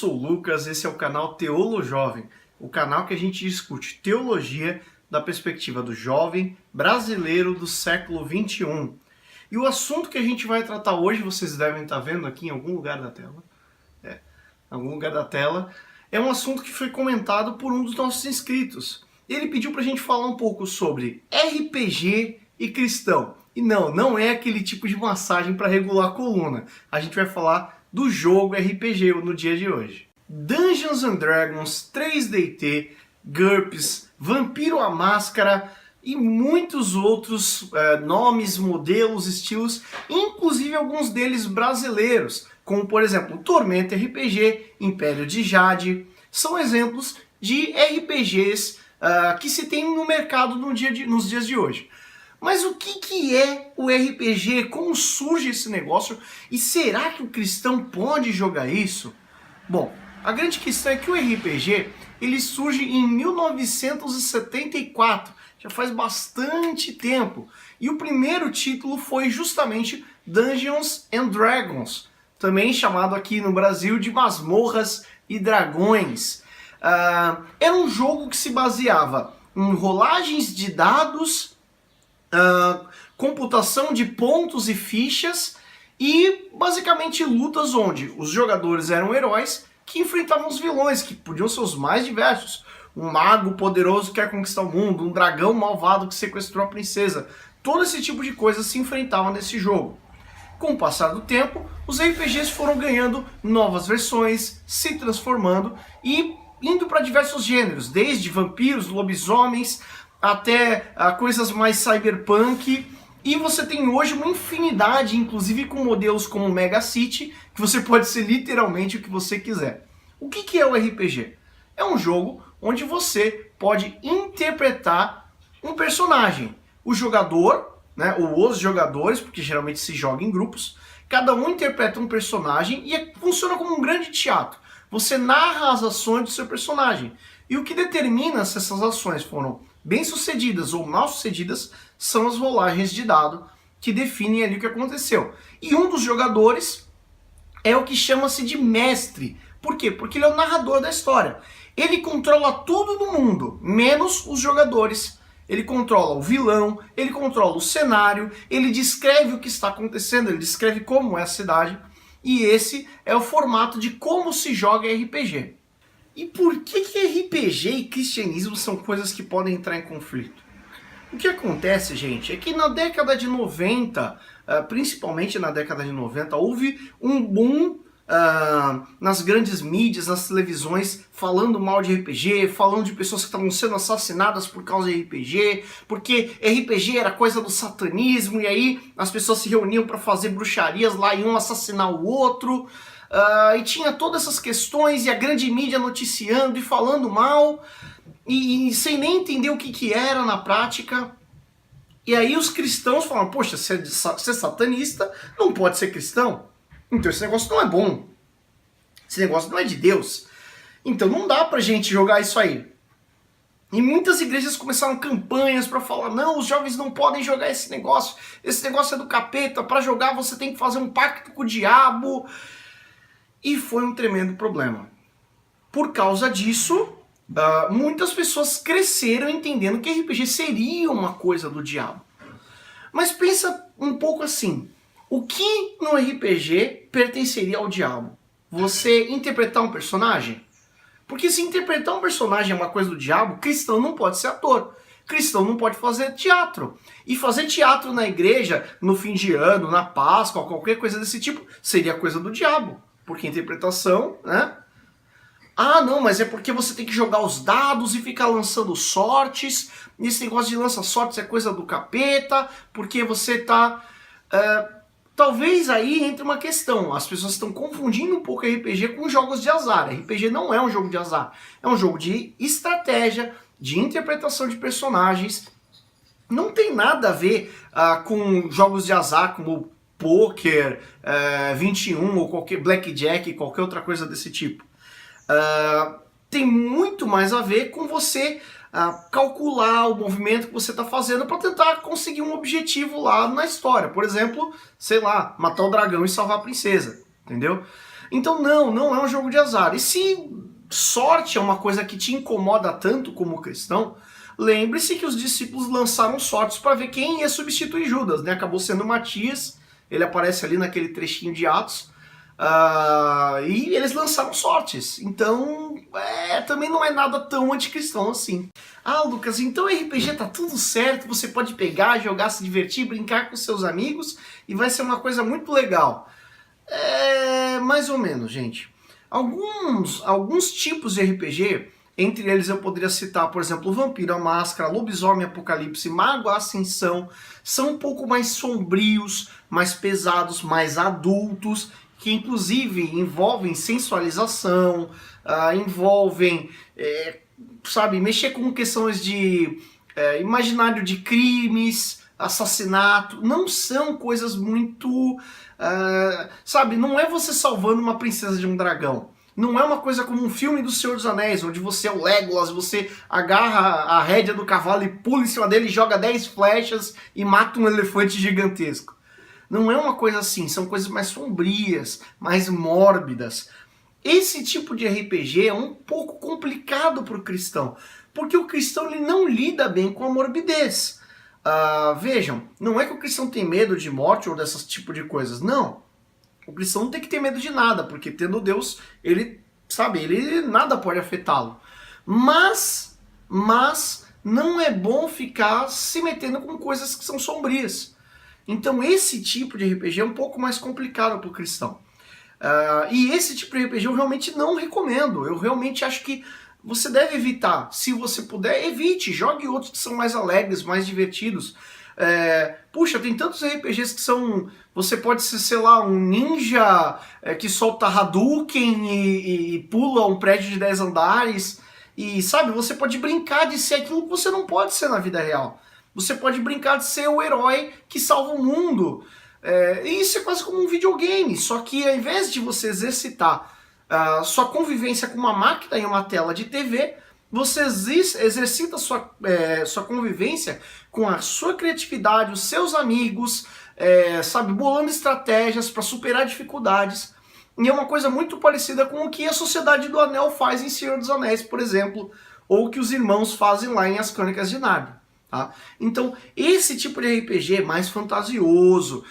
sou o Lucas, esse é o canal Teolo Jovem, o canal que a gente discute teologia da perspectiva do jovem brasileiro do século XXI. E o assunto que a gente vai tratar hoje, vocês devem estar vendo aqui em algum lugar da tela, é um assunto que foi comentado por um dos nossos inscritos. Ele pediu pra gente falar um pouco sobre RPG e cristão. E não é aquele tipo de massagem para regular a coluna. A gente vai falar do jogo RPG no dia de hoje. Dungeons and Dragons, 3DT, GURPS, Vampiro à Máscara e muitos outros nomes, modelos, estilos, inclusive alguns deles brasileiros, como por exemplo Tormenta RPG, Império de Jade, são exemplos de RPGs que se tem no mercado nos dias de hoje. Mas o que é o RPG? Como surge esse negócio? E será que o cristão pode jogar isso? Bom, a grande questão é que o RPG ele surge em 1974, já faz bastante tempo. E o primeiro título foi justamente Dungeons and Dragons, também chamado aqui no Brasil de Masmorras e Dragões. Era um jogo que se baseava em rolagens de dados, computação de pontos e fichas e basicamente lutas onde os jogadores eram heróis que enfrentavam os vilões, que podiam ser os mais diversos. Um mago poderoso que quer conquistar o mundo, um dragão malvado que sequestrou a princesa. Todo esse tipo de coisa se enfrentava nesse jogo. Com o passar do tempo, os RPGs foram ganhando novas versões, se transformando e indo para diversos gêneros, desde vampiros, lobisomens, até coisas mais cyberpunk, e você tem hoje uma infinidade, inclusive com modelos como o Mega City, que você pode ser literalmente o que você quiser. O que é o RPG? É um jogo onde você pode interpretar um personagem. O jogador, ou os jogadores, porque geralmente se joga em grupos, cada um interpreta um personagem e funciona como um grande teatro. Você narra as ações do seu personagem. E o que determina se essas ações foram bem-sucedidas ou mal-sucedidas são as rolagens de dado que definem ali o que aconteceu. E um dos jogadores é o que chama-se de mestre. Por quê? Porque ele é o narrador da história. Ele controla tudo no mundo, menos os jogadores. Ele controla o vilão, ele controla o cenário, ele descreve o que está acontecendo, ele descreve como é a cidade. E esse é o formato de como se joga RPG. E por que RPG e cristianismo são coisas que podem entrar em conflito? O que acontece, gente, é que na década de 90, principalmente na década de 90, houve um boom nas grandes mídias, nas televisões, falando mal de RPG, falando de pessoas que estavam sendo assassinadas por causa de RPG, porque RPG era coisa do satanismo, e aí as pessoas se reuniam para fazer bruxarias lá e um assassinar o outro. E tinha todas essas questões e a grande mídia noticiando e falando mal e sem nem entender o que era na prática. E aí os cristãos falam, poxa, se é satanista, não pode ser cristão. Então esse negócio não é bom. Esse negócio não é de Deus. Então não dá pra gente jogar isso aí. E muitas igrejas começaram campanhas para falar, não, os jovens não podem jogar esse negócio é do capeta, para jogar você tem que fazer um pacto com o diabo. E foi um tremendo problema. Por causa disso, muitas pessoas cresceram entendendo que RPG seria uma coisa do diabo. Mas pensa um pouco assim, o que no RPG pertenceria ao diabo? Você interpretar um personagem? Porque se interpretar um personagem é uma coisa do diabo, cristão não pode ser ator. Cristão não pode fazer teatro. E fazer teatro na igreja, no fim de ano, na Páscoa, qualquer coisa desse tipo, seria coisa do diabo. Porque interpretação, Ah, não, mas é porque você tem que jogar os dados e ficar lançando sortes. E esse negócio de lança sortes é coisa do capeta, porque você tá... Talvez aí entre uma questão. As pessoas estão confundindo um pouco RPG com jogos de azar. RPG não é um jogo de azar. É um jogo de estratégia, de interpretação de personagens. Não tem nada a ver com jogos de azar como Poker, 21 ou qualquer Blackjack, qualquer outra coisa desse tipo. Tem muito mais a ver com você calcular o movimento que você está fazendo para tentar conseguir um objetivo lá na história. Por exemplo, sei lá, matar o dragão e salvar a princesa, entendeu? Então não é um jogo de azar. E se sorte é uma coisa que te incomoda tanto como cristão, lembre-se que os discípulos lançaram sortes para ver quem ia substituir Judas, né? Acabou sendo Matias, ele aparece ali naquele trechinho de Atos, e eles lançaram sortes. Então, também não é nada tão anticristão assim. Ah, Lucas, então RPG tá tudo certo, você pode pegar, jogar, se divertir, brincar com seus amigos e vai ser uma coisa muito legal. Mais ou menos, gente. Alguns tipos de RPG, entre eles eu poderia citar, por exemplo, Vampiro à Máscara, Lobisomem Apocalipse, Mago à Ascensão, são um pouco mais sombrios, mais pesados, mais adultos, que inclusive envolvem sensualização, envolvem, sabe, mexer com questões de imaginário de crimes, assassinato. Não são coisas muito, sabe, não é você salvando uma princesa de um dragão. Não é uma coisa como um filme do Senhor dos Anéis, onde você é o Legolas, você agarra a rédea do cavalo e pula em cima dele, joga 10 flechas e mata um elefante gigantesco. Não é uma coisa assim, são coisas mais sombrias, mais mórbidas. Esse tipo de RPG é um pouco complicado para o cristão, porque o cristão ele não lida bem com a morbidez. Vejam, não é que o cristão tem medo de morte ou dessas tipo de coisas, não. O cristão não tem que ter medo de nada, porque tendo Deus, ele nada pode afetá-lo. Mas não é bom ficar se metendo com coisas que são sombrias. Então esse tipo de RPG é um pouco mais complicado para o cristão. E esse tipo de RPG eu realmente não recomendo. Eu realmente acho que você deve evitar. Se você puder, evite. Jogue outros que são mais alegres, mais divertidos. Puxa, tem tantos RPGs que são... Você pode ser, sei lá, um ninja que solta Hadouken e pula um prédio de 10 andares. E, sabe, você pode brincar de ser aquilo que você não pode ser na vida real. Você pode brincar de ser o herói que salva o mundo. E isso é quase como um videogame, só que ao invés de você exercitar sua convivência com uma máquina e uma tela de TV, você exercita sua convivência com a sua criatividade, os seus amigos, sabe, bolando estratégias para superar dificuldades. E é uma coisa muito parecida com o que a Sociedade do Anel faz em Senhor dos Anéis, por exemplo, ou que os irmãos fazem lá em As Crônicas de Nárnia. Tá? Então, esse tipo de RPG mais fantasioso,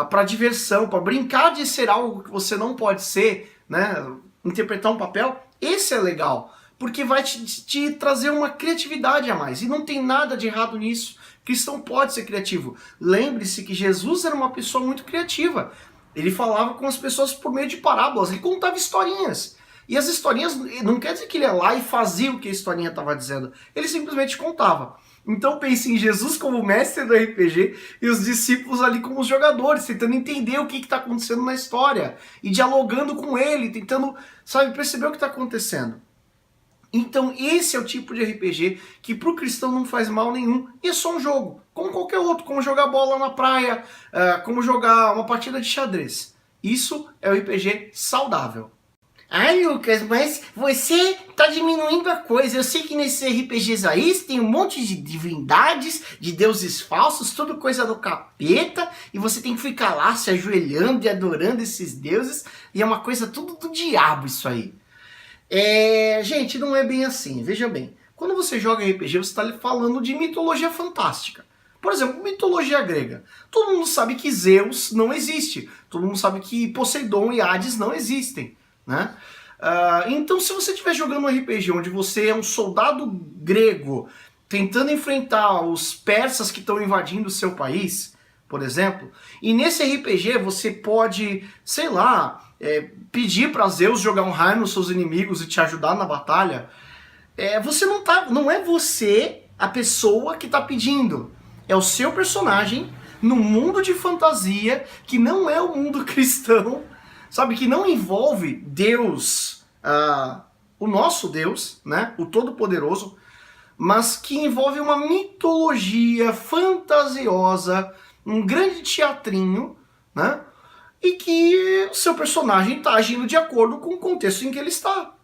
para diversão, para brincar de ser algo que você não pode ser, né? Interpretar um papel, esse é legal, porque vai te trazer uma criatividade a mais, e não tem nada de errado nisso. Cristão pode ser criativo. Lembre-se que Jesus era uma pessoa muito criativa. Ele falava com as pessoas por meio de parábolas, ele contava historinhas. E as historinhas, não quer dizer que ele ia lá e fazia o que a historinha estava dizendo, ele simplesmente contava. Então pense em Jesus como mestre do RPG e os discípulos ali como os jogadores, tentando entender o que está acontecendo na história e dialogando com ele, tentando, sabe, perceber o que está acontecendo. Então esse é o tipo de RPG que para o cristão não faz mal nenhum, e é só um jogo, como qualquer outro, como jogar bola na praia, como jogar uma partida de xadrez. Isso é o RPG saudável. Ai, Lucas, mas você tá diminuindo a coisa. Eu sei que nesses RPGs aí tem um monte de divindades, de deuses falsos, tudo coisa do capeta, e você tem que ficar lá se ajoelhando e adorando esses deuses, e é uma coisa tudo do diabo isso aí. Gente, não é bem assim, veja bem. Quando você joga RPG, você está falando de mitologia fantástica. Por exemplo, mitologia grega. Todo mundo sabe que Zeus não existe. Todo mundo sabe que Poseidon e Hades não existem. Né? Então, se você estiver jogando um RPG onde você é um soldado grego tentando enfrentar os persas que estão invadindo o seu país, por exemplo, e nesse RPG você pode, sei lá, pedir para Zeus jogar um raio nos seus inimigos e te ajudar na batalha, não é você a pessoa que está pedindo, é o seu personagem num mundo de fantasia que não é o mundo cristão, sabe, que não envolve Deus, o nosso Deus, né, o Todo-Poderoso, mas que envolve uma mitologia fantasiosa, um grande teatrinho, né, e que o seu personagem está agindo de acordo com o contexto em que ele está.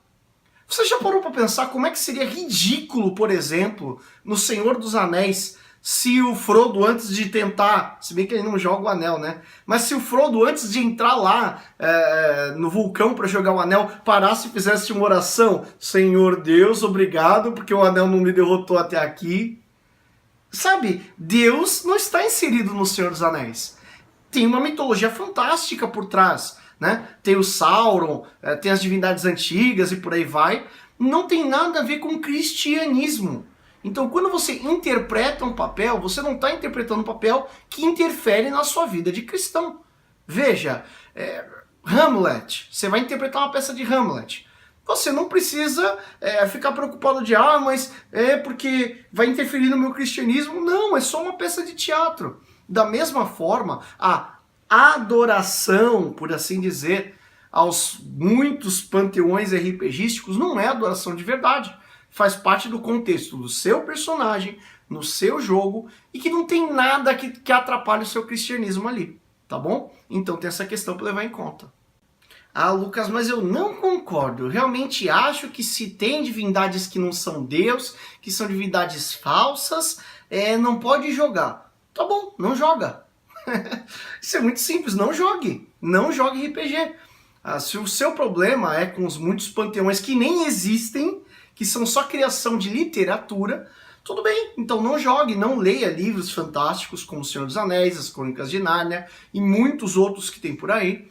Você já parou para pensar como é que seria ridículo, por exemplo, no Senhor dos Anéis, se o Frodo, antes de tentar, se bem que ele não joga o anel, né? Mas se o Frodo, antes de entrar lá no vulcão para jogar o anel, parasse e fizesse uma oração: Senhor Deus, obrigado, porque o anel não me derrotou até aqui. Sabe, Deus não está inserido no Senhor dos Anéis. Tem uma mitologia fantástica por trás, né? Tem o Sauron, tem as divindades antigas e por aí vai. Não tem nada a ver com cristianismo. Então, quando você interpreta um papel, você não está interpretando um papel que interfere na sua vida de cristão. Veja, Hamlet, você vai interpretar uma peça de Hamlet. Você não precisa ficar preocupado de, mas porque vai interferir no meu cristianismo. Não, é só uma peça de teatro. Da mesma forma, a adoração, por assim dizer, aos muitos panteões RPGísticos não é adoração de verdade. Faz parte do contexto do seu personagem, no seu jogo, e que não tem nada que atrapalhe o seu cristianismo ali, tá bom? Então tem essa questão para levar em conta. Ah, Lucas, mas eu não concordo. Eu realmente acho que se tem divindades que não são Deus, que são divindades falsas, não pode jogar. Tá bom, não joga. Isso é muito simples, não jogue. Não jogue RPG. Se o seu problema é com os muitos panteões que nem existem, que são só criação de literatura, tudo bem, então não jogue, não leia livros fantásticos como O Senhor dos Anéis, As Crônicas de Nárnia e muitos outros que tem por aí,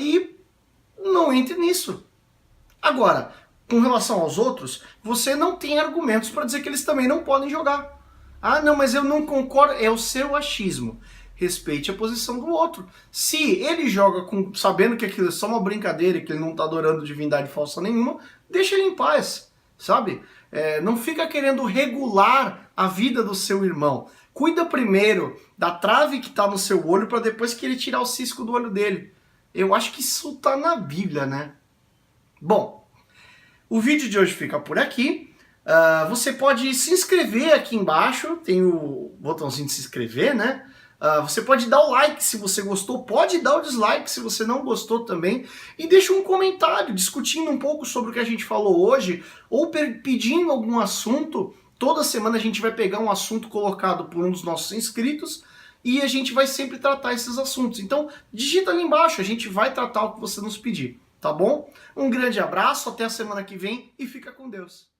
e não entre nisso. Agora, com relação aos outros, você não tem argumentos para dizer que eles também não podem jogar. Ah, não, mas eu não concordo, é o seu achismo. Respeite a posição do outro. Se ele joga sabendo que aquilo é só uma brincadeira e que ele não está adorando divindade falsa nenhuma, deixa ele em paz, sabe? Não fica querendo regular a vida do seu irmão. Cuida primeiro da trave que está no seu olho para depois que ele tirar o cisco do olho dele. Eu acho que isso está na Bíblia, né? Bom, o vídeo de hoje fica por aqui. Você pode se inscrever aqui embaixo, tem o botãozinho de se inscrever, né? Você pode dar o like se você gostou, pode dar o dislike se você não gostou também, e deixa um comentário discutindo um pouco sobre o que a gente falou hoje, ou pedindo algum assunto. Toda semana a gente vai pegar um assunto colocado por um dos nossos inscritos, e a gente vai sempre tratar esses assuntos. Então, digita ali embaixo, a gente vai tratar o que você nos pedir, tá bom? Um grande abraço, até a semana que vem, e fica com Deus.